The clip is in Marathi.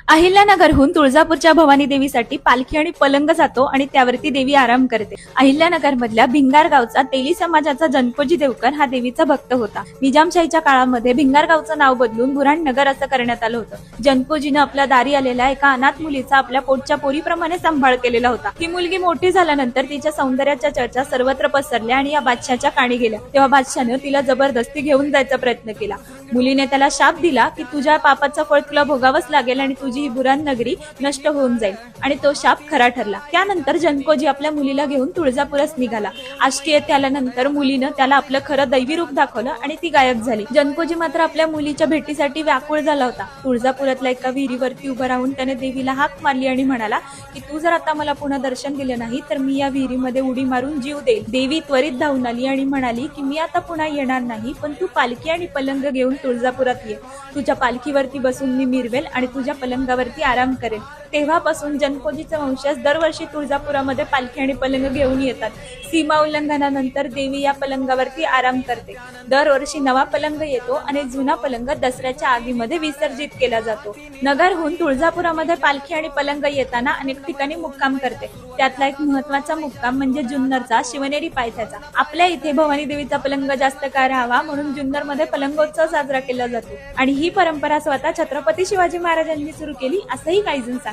अहिल्यानगरहून तुळजापूरच्या भवानी देवीसाठी पालखी आणि पलंग जातो आणि त्यावरती देवी आराम करते। अहिल्यानगर मधल्या भिंगार गावचा तेली समाजाचा जनकोजी देवकर हा देवीचा भक्त होता। निजामशाहीच्या काळामध्ये भिंगार गावचं नाव बदलून बुऱ्हाणनगर असं करण्यात आलं होतं। जनकोजीनं आपल्या दारी आलेल्या एका अनाथ मुलीचा आपल्या पोटच्या पोरीप्रमाणे सांभाळ केलेला होता। ही मुलगी मोठी झाल्यानंतर तिच्या सौंदर्याच्या चर्चा सर्वत्र पसरल्या आणि या बादशाच्या कानी गेल्या। तेव्हा बादशानं तिला जबरदस्ती घेऊन जायचा प्रयत्न केला। मुलीने त्याला शाप दिला की तुझ्या पापाचं फळ तुला भोगावंच लागेल आणि तुझी ही बुऱ्हाण नगरी नष्ट होऊन जाईल, आणि तो शाप खरा ठरला। त्यानंतर जनकोजी आपल्या मुलीला घेऊन तुळजापूरस निघाला। आष्टी येथे आल्यानंतर मुलीनं त्याला आपलं खरं दैवी रूप दाखवलं आणि ती गायब झाली। जनकोजी मात्र आपल्या मुलीच्या भेटीसाठी व्याकुळ झाला होता। तुळजापुरातल्या एका विहिरीवरती उभं राहून त्याने देवीला हाक मारली आणि म्हणाला की तू जर आता मला पुन्हा दर्शन दिलं नाही तर मी या विहिरीमध्ये उडी मारून जीव देईल। देवी त्वरित धावून आली आणि म्हणाली की मी आता पुन्हा येणार नाही, पण तू पालखी आणि पलंग घेऊन तुळजापुरात ये। तुझ्या पालखीवरती बसून मी मिरवेल आणि तुझ्या पलंगावरती आराम करेल। तेव्हापासून जनकोजीचे वंशज दरवर्षी तुळजापुरामध्ये पालखी आणि पलंग घेऊन येतात। सीमा उल्लंघनानंतर देवी या पलंगावरती आराम करते। दरवर्षी नवा पलंग येतो आणि जुना पलंग दसऱ्याच्या आगीमध्ये विसर्जित केला जातो। नगरहून तुळजापुरामध्ये पालखी आणि पलंग येताना अनेक ठिकाणी मुक्काम करते। त्यातला एक महत्त्वाचा मुक्काम म्हणजे जुन्नरचा शिवनेरी पायथ्याचा। आपल्या इथे भवानी देवीचा पलंग जास्त काळ राहावा म्हणून जुन्नरमध्ये पलंगोत्सव साजरा केला जातो आणि ही परंपरा स्वतः छत्रपती शिवाजी महाराजांनी सुरू केली असंही काही जण सांगतात।